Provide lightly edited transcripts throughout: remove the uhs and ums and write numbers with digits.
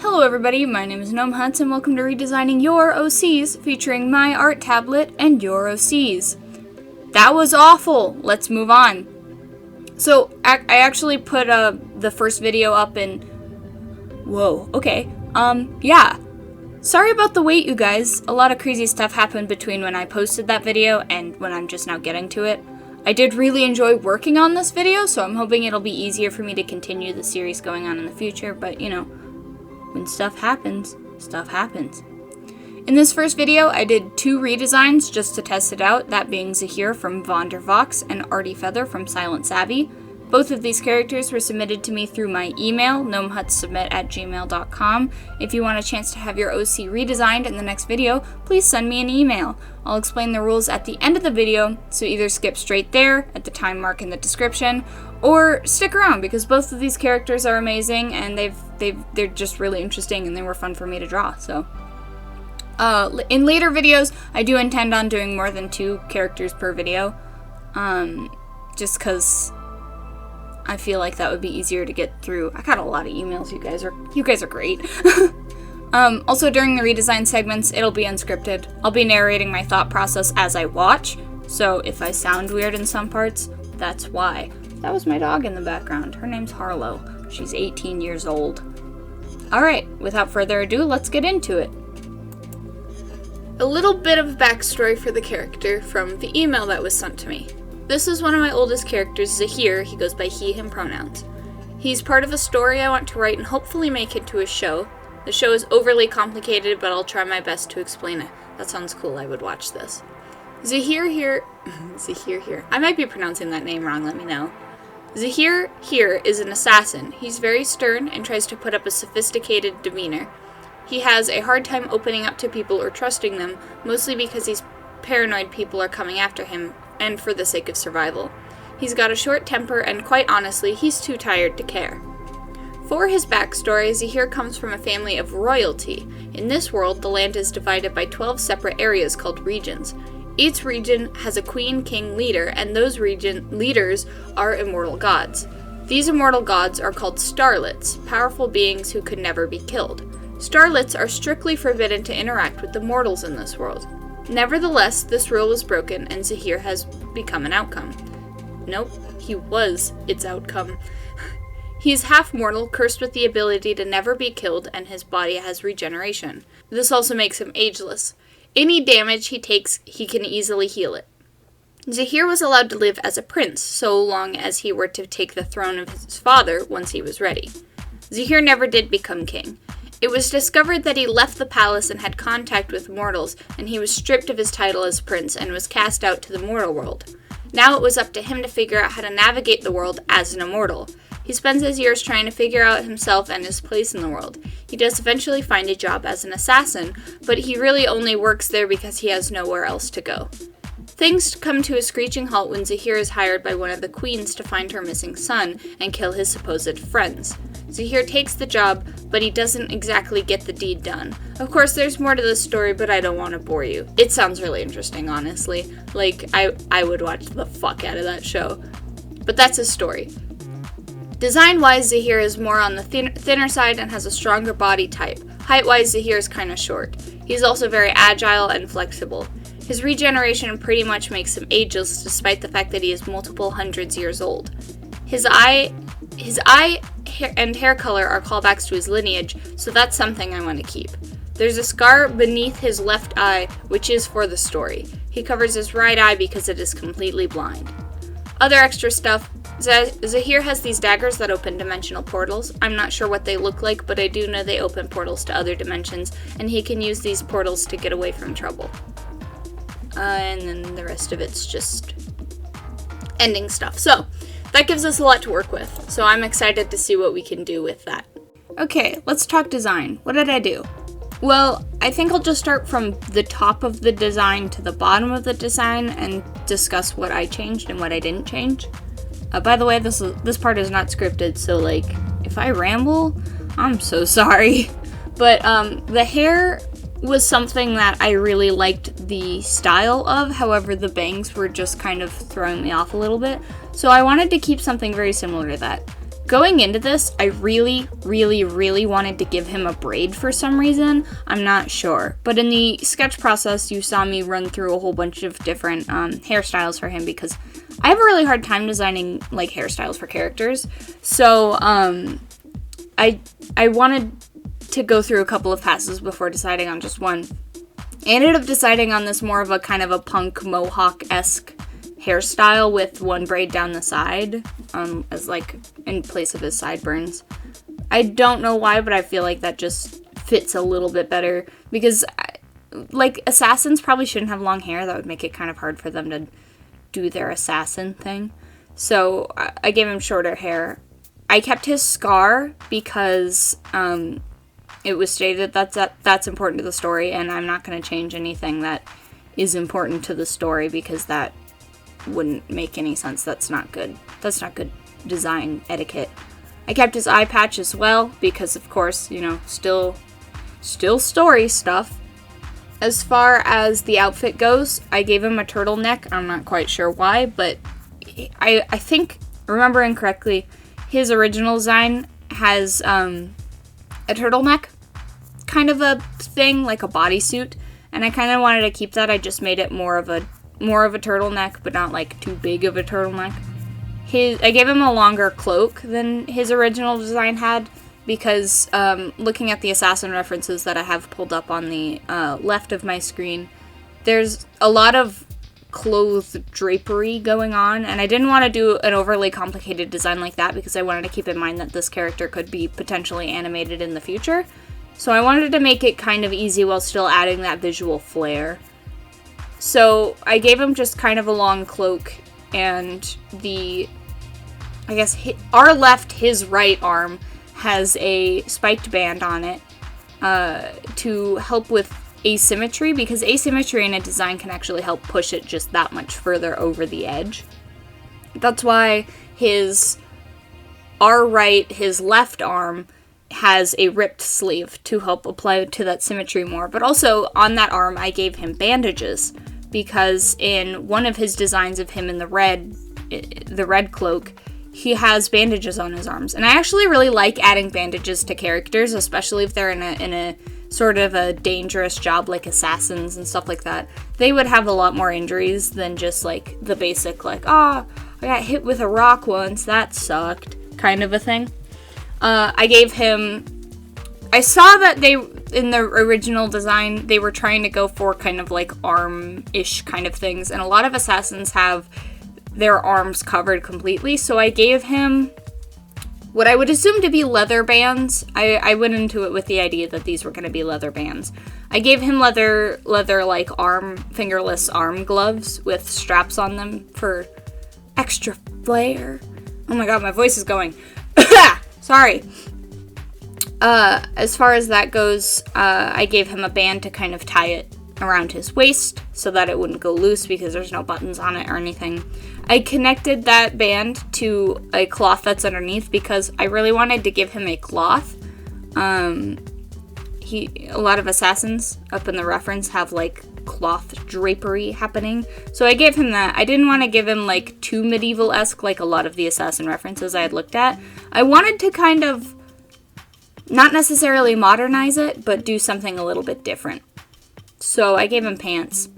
Hello everybody, my name is Gnome and welcome to Redesigning Your OCs, featuring my art tablet and your OCs. That was awful! Let's move on. So, I actually put the first video up in... Whoa, okay. Yeah. Sorry about the wait, you guys. A lot of crazy stuff happened between when I posted that video and when I'm just now getting to it. I did really enjoy working on this video, so I'm hoping it'll be easier for me to continue the series going on in the future, but you know, when stuff happens, stuff happens. In this first video, I did 2 redesigns just to test it out, that being Zahir from Vondervox and Arty Feather from Silent Savvy. Both of these characters were submitted to me through my email, gnomehutsubmit@gmail.com. If you want a chance to have your OC redesigned in the next video, please send me an email. I'll explain the rules at the end of the video, so either skip straight there, at the time mark in the description, or stick around because both of these characters are amazing and they're just really interesting and they were fun for me to draw. So, in later videos, I do intend on doing more than 2 characters per video, just because I feel like that would be easier to get through. I got a lot of emails. You guys are great. Also, during the redesign segments, it'll be unscripted. I'll be narrating my thought process as I watch, so if I sound weird in some parts, that's why. That was my dog in the background. Her name's Harlow. She's 18 years old. Alright, without further ado, let's get into it. A little bit of backstory for the character from the email that was sent to me. This is one of my oldest characters, Zahir. He goes by he, him pronouns. He's part of a story I want to write and hopefully make into a show. The show is overly complicated, but I'll try my best to explain it. That sounds cool, I would watch this. Zahir here, I might be pronouncing that name wrong, let me know. Zahir here is an assassin. He's very stern and tries to put up a sophisticated demeanor. He has a hard time opening up to people or trusting them, mostly because he's paranoid people are coming after him, and for the sake of survival. He's got a short temper, and quite honestly, he's too tired to care. For his backstory, Zahir comes from a family of royalty. In this world, the land is divided by 12 separate areas called regions. Each region has a queen, king, leader, and those region leaders are immortal gods. These immortal gods are called starlets, powerful beings who could never be killed. Starlets are strictly forbidden to interact with the mortals in this world. Nevertheless, this rule was broken, and Zahir has become an outcome. Nope, he was its outcome. He is half-mortal, cursed with the ability to never be killed, and his body has regeneration. This also makes him ageless. Any damage he takes, he can easily heal it. Zahir was allowed to live as a prince, so long as he were to take the throne of his father once he was ready. Zahir never did become king. It was discovered that he left the palace and had contact with mortals, and he was stripped of his title as prince and was cast out to the mortal world. Now it was up to him to figure out how to navigate the world as an immortal. He spends his years trying to figure out himself and his place in the world. He does eventually find a job as an assassin, but he really only works there because he has nowhere else to go. Things come to a screeching halt when Zahir is hired by one of the queens to find her missing son and kill his supposed friends. Zahir takes the job, but he doesn't exactly get the deed done. Of course, there's more to this story, but I don't want to bore you. It sounds really interesting, honestly. Like, I would watch the fuck out of that show. But that's his story. Design-wise, Zahir is more on the thinner side and has a stronger body type. Height-wise, Zahir is kind of short. He's also very agile and flexible. His regeneration pretty much makes him ageless, despite the fact that he is multiple hundreds years old. His eye and hair color are callbacks to his lineage, so that's something I want to keep. There's a scar beneath his left eye, which is for the story. He covers his right eye because it is completely blind. Other extra stuff, Zahir has these daggers that open dimensional portals. I'm not sure what they look like, but I do know they open portals to other dimensions, and he can use these portals to get away from trouble. And then the rest of it's just ending stuff. So, that gives us a lot to work with, so I'm excited to see what we can do with that. Okay, let's talk design. What did I do? Well, I think I'll just start from the top of the design to the bottom of the design and discuss what I changed and what I didn't change. By the way, this part is not scripted, so like, if I ramble, I'm so sorry. But the hair was something that I really liked the style of, however the bangs were just kind of throwing me off a little bit. So I wanted to keep something very similar to that. Going into this, I really, really, really wanted to give him a braid for some reason. I'm not sure. But in the sketch process, you saw me run through a whole bunch of different hairstyles for him because I have a really hard time designing, like, hairstyles for characters. So, I wanted to go through a couple of passes before deciding on just one. I ended up deciding on this more of a kind of a punk mohawk-esque hairstyle with one braid down the side, as like in place of his sideburns. I don't know why, but I feel like that just fits a little bit better because like assassins probably shouldn't have long hair. That would make it kind of hard for them to do their assassin thing. So I gave him shorter hair. I kept his scar because it was stated that's important to the story, and I'm not going to change anything that is important to the story because that wouldn't make any sense. That's not good. That's not good design etiquette. I kept his eye patch as well because, of course, you know, still story stuff. As far as the outfit goes, I gave him a turtleneck. I'm not quite sure why, but I think, remembering correctly, his original design has a turtleneck kind of a thing, like a bodysuit, and I kind of wanted to keep that. I just made it more of a turtleneck, but not like too big of a turtleneck. I gave him a longer cloak than his original design had because looking at the assassin references that I have pulled up on the left of my screen, there's a lot of clothed drapery going on, and I didn't want to do an overly complicated design like that because I wanted to keep in mind that this character could be potentially animated in the future. So I wanted to make it kind of easy while still adding that visual flair. So I gave him just kind of a long cloak, and his right arm has a spiked band on it to help with asymmetry, because asymmetry in a design can actually help push it just that much further over the edge. That's why his left arm has a ripped sleeve to help apply to that symmetry more. But also on that arm, I gave him bandages because in one of his designs of him in the red cloak, he has bandages on his arms. And I actually really like adding bandages to characters, especially if they're in a sort of a dangerous job like assassins and stuff like that. They would have a lot more injuries than just like the basic like, I got hit with a rock once, that sucked, kind of a thing. I saw that in the original design, they were trying to go for kind of like arm-ish kind of things, and a lot of assassins have their arms covered completely, so I gave him what I would assume to be leather bands. I went into it with the idea that these were going to be leather bands. I gave him leather like fingerless arm gloves with straps on them for extra flair. Oh my god, my voice is going. Sorry. As far as that goes, I gave him a band to kind of tie it around his waist so that it wouldn't go loose because there's no buttons on it or anything. I connected that band to a cloth that's underneath because I really wanted to give him a cloth. A lot of assassins up in the reference have like cloth drapery happening, so I gave him that. I didn't want to give him like too medieval-esque like a lot of the assassin references I had looked at. I wanted to kind of not necessarily modernize it, but do something a little bit different. So I gave him pants.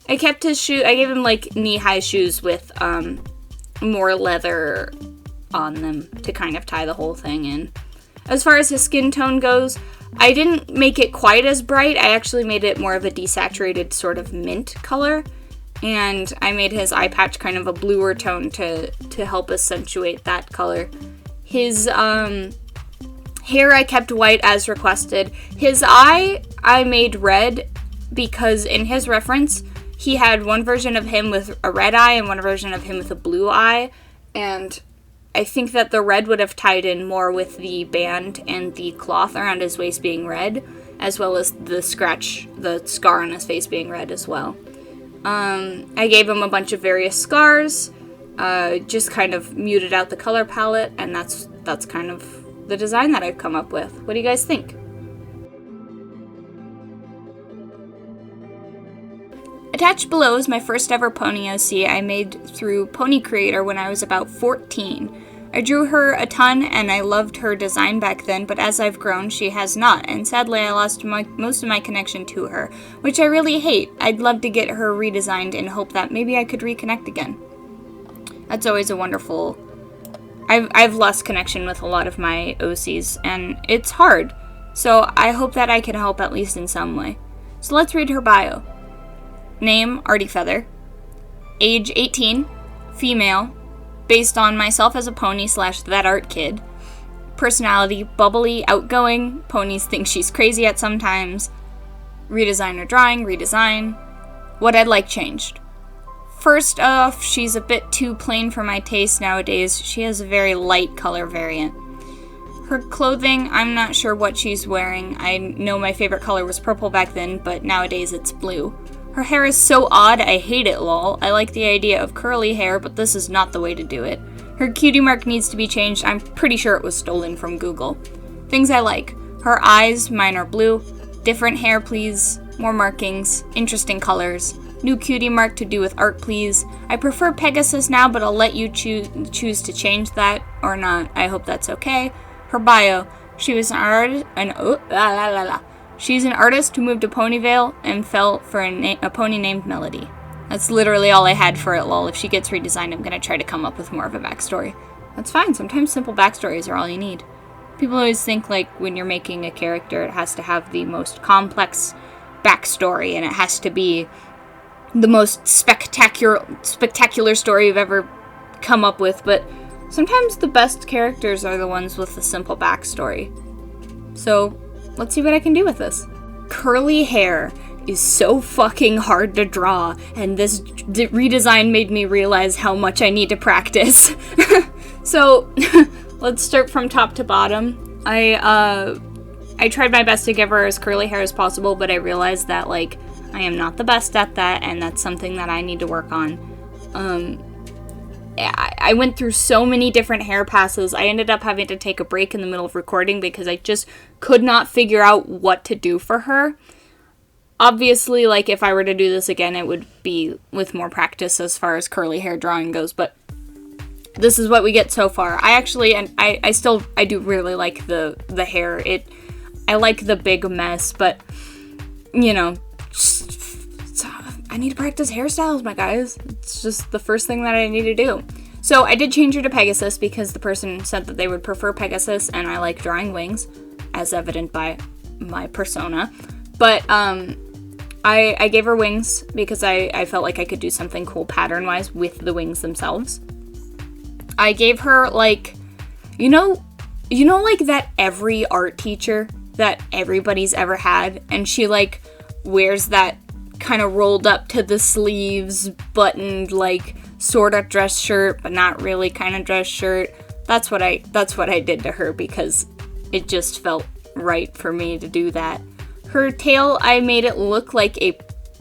I kept his shoe. I gave him like knee-high shoes with more leather on them to kind of tie the whole thing in. As far as his skin tone goes, I didn't make it quite as bright. I actually made it more of a desaturated sort of mint color. And I made his eye patch kind of a bluer tone to help accentuate that color. His hair I kept white as requested. His eye I made red because in his reference, he had one version of him with a red eye and one version of him with a blue eye. And I think that the red would have tied in more with the band and the cloth around his waist being red, as well as the scar on his face being red as well. I gave him a bunch of various scars, just kind of muted out the color palette, and that's kind of the design that I've come up with. What do you guys think? I Attached below is my first ever pony OC I made through Pony Creator when I was about 14. I drew her a ton and I loved her design back then, but as I've grown, she has not, and sadly I lost most of my connection to her, which I really hate. I'd love to get her redesigned and hope that maybe I could reconnect again. That's always a wonderful... I've lost connection with a lot of my OCs, and it's hard, so I hope that I can help at least in some way. So let's read her bio. Name, Arty Feather. Age, 18. Female. Based on myself as a pony / that art kid. Personality, bubbly, outgoing. Ponies think she's crazy at sometimes. Redesign her drawing, redesign. What I'd like changed. First off, she's a bit too plain for my taste nowadays. She has a very light color variant. Her clothing, I'm not sure what she's wearing. I know my favorite color was purple back then, but nowadays it's blue. Her hair is so odd, I hate it, lol. I like the idea of curly hair, but this is not the way to do it. Her cutie mark needs to be changed. I'm pretty sure it was stolen from Google. Things I like. Her eyes, mine are blue. Different hair, please. More markings. Interesting colors. New cutie mark to do with art, please. I prefer Pegasus now, but I'll let you choose to change that or not. I hope that's okay. Her bio. She was an artist, She's an artist who moved to Ponyvale and fell for a pony named Melody. That's literally all I had for it, lol. If she gets redesigned, I'm gonna try to come up with more of a backstory. That's fine, sometimes simple backstories are all you need. People always think, like, when you're making a character, it has to have the most complex backstory, and it has to be the most spectacular story you've ever come up with, but sometimes the best characters are the ones with the simple backstory. So, let's see what I can do with this. Curly hair is so fucking hard to draw, and this redesign made me realize how much I need to practice. So, let's start from top to bottom. I tried my best to give her as curly hair as possible, but I realized that, like, I am not the best at that, and that's something that I need to work on. I went through so many different hair passes. I ended up having to take a break in the middle of recording because I just could not figure out what to do for her. Obviously, like, if I were to do this again, it would be with more practice as far as curly hair drawing goes, but this is what we get so far. I do really like the hair. I like the big mess, but, you know, I need to practice hairstyles, my guys. It's just the first thing that I need to do. So I did change her to Pegasus because the person said that they would prefer Pegasus, and I like drawing wings, as evident by my persona. But I gave her wings because I felt like I could do something cool pattern-wise with the wings themselves. I gave her, like, you know, like that every art teacher that everybody's ever had, and she, like, wears that kind of rolled up to the sleeves, buttoned, like, sort of dress shirt, but not really kind of dress shirt. That's what I did to her because it just felt right for me to do that. Her tail, I made it look like a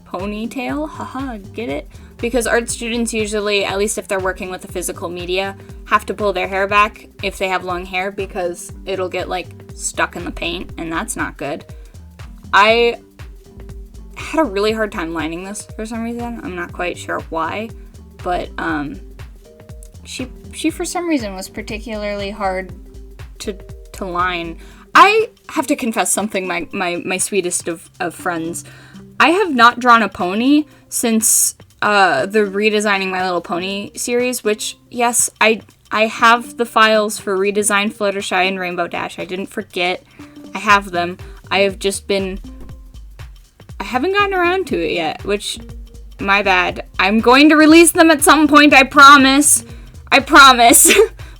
ponytail. Haha, get it? Because art students usually, at least if they're working with the physical media, have to pull their hair back if they have long hair because it'll get, like, stuck in the paint, and that's not good. I had a really hard time lining this for some reason. I'm not quite sure why, but she for some reason was particularly hard to line. I have to confess something, my sweetest of friends. I have not drawn a pony since the Redesigning My Little Pony series, which, yes, I have the files for Redesign, Fluttershy, and Rainbow Dash. I didn't forget. I have them. I haven't gotten around to it yet, which, my bad. I'm going to release them at some point, I promise.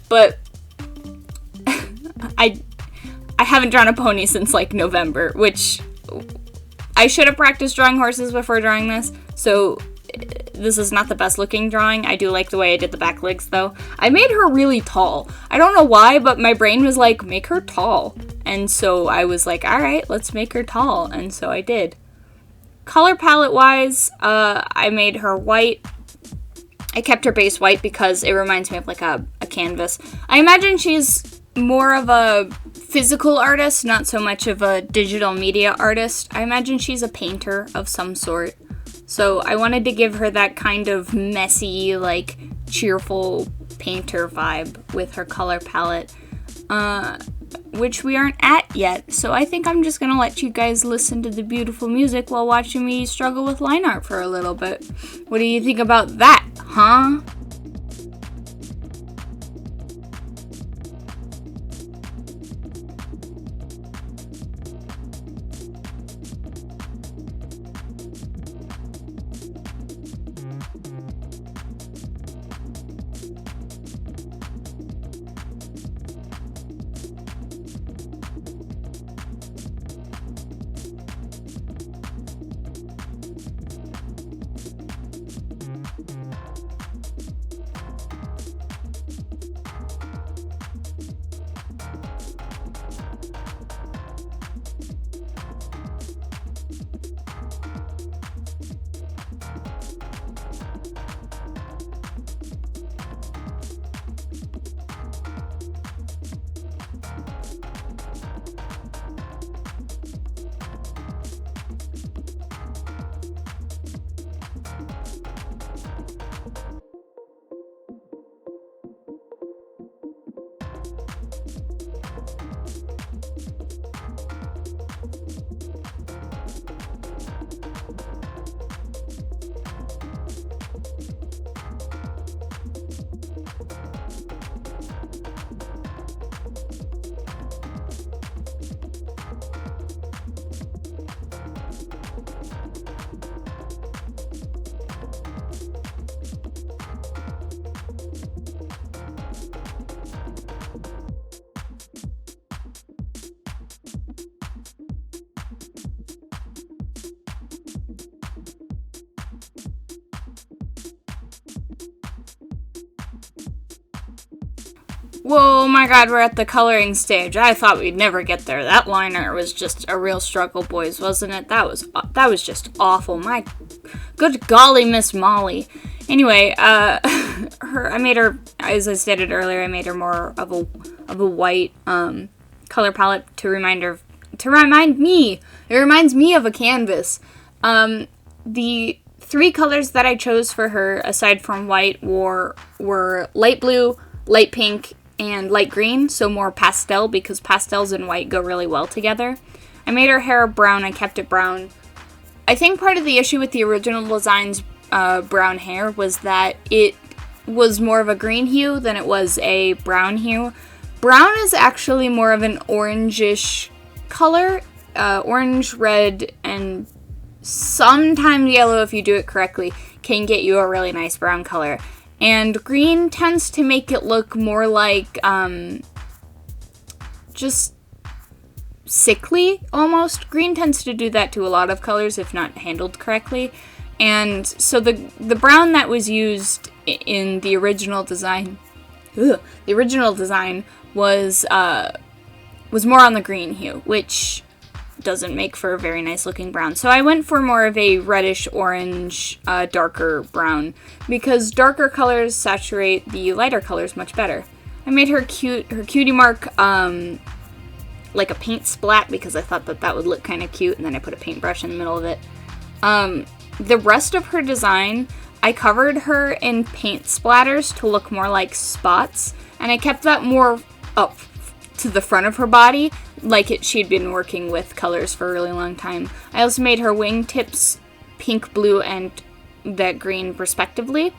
But I haven't drawn a pony since, like, November, which I should have practiced drawing horses before drawing this, so this is not the best looking drawing. I do like the way I did the back legs, though. I made her really tall. I don't know why, but my brain was like, make her tall. And so I was like, alright, let's make her tall. And so I did. Color palette wise, I made her white. I kept her base white because it reminds me of, like, a canvas. I imagine she's more of a physical artist, not so much of a digital media artist. I imagine she's a painter of some sort. So I wanted to give her that kind of messy, like, cheerful painter vibe with her color palette, which we aren't at yet. So I think I'm just gonna let you guys listen to the beautiful music while watching me struggle with line art for a little bit. What do you think about that, huh? Whoa, my god, we're at the coloring stage. I thought we'd never get there. That liner was just a real struggle, boys, wasn't it? That was just awful. My good golly, Miss Molly. Anyway, I made her, as I stated earlier, I made her more of a white color palette to remind me. It reminds me of a canvas. The three colors that I chose for her, aside from white, were light blue, light pink, and light green, so more pastel, because pastels and white go really well together. I made her hair brown. I kept it brown. I think part of the issue with the original design's brown hair was that it was more of a green hue than it was a brown hue. Brown is actually more of an orangish color, orange, red, and sometimes yellow if you do it correctly can get you a really nice brown color. And green tends to make it look more like, just sickly, almost. Green tends to do that to a lot of colors if not handled correctly. And so the brown that was used in the original design, was more on the green hue, which doesn't make for a very nice looking brown. So I went for more of a reddish orange, darker brown, because darker colors saturate the lighter colors much better. I made her cutie mark like a paint splat, because I thought that would look kind of cute, and then I put a paintbrush in the middle of it. The rest of her design, I covered her in paint splatters to look more like spots, and I kept that more up to the front of her body, like she'd been working with colors for a really long time. I also made her wingtips pink, blue, and that green respectively.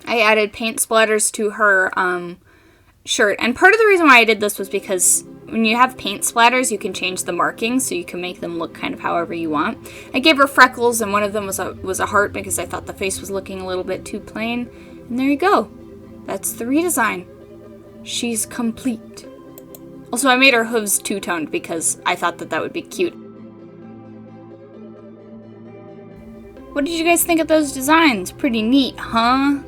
I added paint splatters to her shirt, and part of the reason why I did this was because when you have paint splatters, you can change the markings, so you can make them look kind of however you want. I gave her freckles, and one of them was a heart, because I thought the face was looking a little bit too plain. And there you go. That's the redesign. She's complete. Also, I made her hooves two-toned because I thought that would be cute. What did you guys think of those designs? Pretty neat, huh?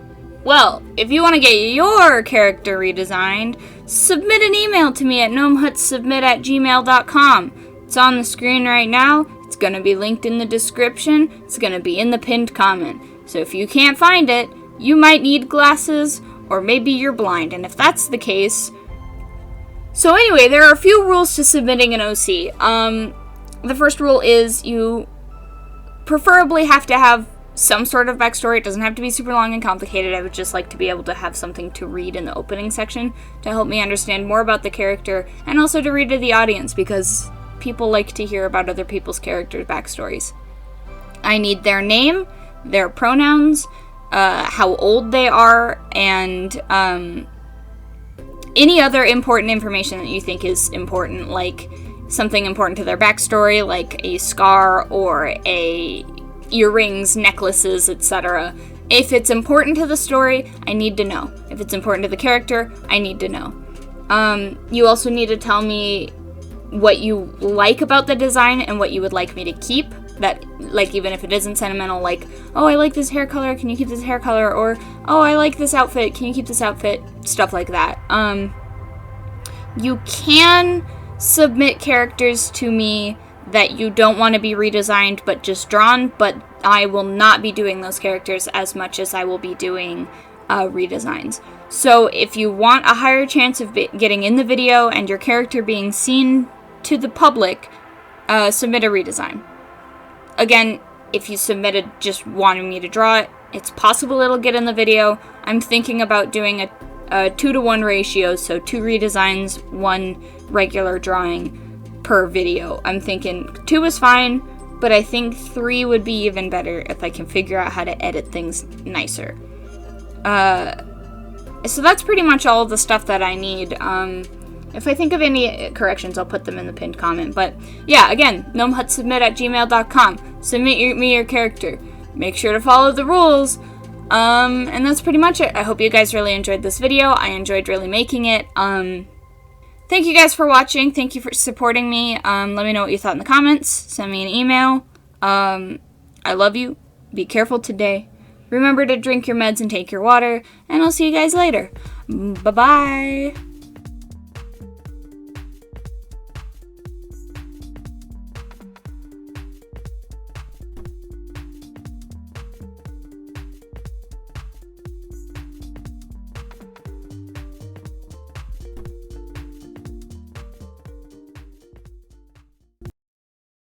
Well, if you want to get your character redesigned, submit an email to me at gnomehutsubmit@gmail.com. It's on the screen right now. It's going to be linked in the description. It's going to be in the pinned comment. So if you can't find it, you might need glasses, or maybe you're blind. And if that's the case... So anyway, there are a few rules to submitting an OC. The first rule is you preferably have to have some sort of backstory. It doesn't have to be super long and complicated. I would just like to be able to have something to read in the opening section to help me understand more about the character, and also to read to the audience, because people like to hear about other people's characters' backstories. I need their name, their pronouns, how old they are, and any other important information that you think is important, like something important to their backstory, like a scar or a earrings, necklaces, etc. If it's important to the story, I need to know. If it's important to the character, I need to know. You also need to tell me what you like about the design and what you would like me to keep. That, like, even if it isn't sentimental, like, oh, I like this hair color, can you keep this hair color? Or, oh, I like this outfit, can you keep this outfit? Stuff like that. You can submit characters to me that you don't want to be redesigned but just drawn, but I will not be doing those characters as much as I will be doing redesigns. So if you want a higher chance of getting in the video and your character being seen to the public, submit a redesign. Again, if you submitted just wanting me to draw it, it's possible it'll get in the video. I'm thinking about doing a 2-to-1 ratio, so 2 redesigns, 1 regular drawing per video. I'm thinking 2 is fine, but I think 3 would be even better if I can figure out how to edit things nicer. So that's pretty much all of the stuff that I need. If I think of any corrections, I'll put them in the pinned comment. But yeah, again, gnomehutsubmit@gmail.com. Submit me your character. Make sure to follow the rules. And that's pretty much it. I hope you guys really enjoyed this video. I enjoyed really making it. Thank you guys for watching. Thank you for supporting me. Let me know what you thought in the comments. Send me an email. I love you. Be careful today. Remember to drink your meds and take your water. And I'll see you guys later. Bye-bye.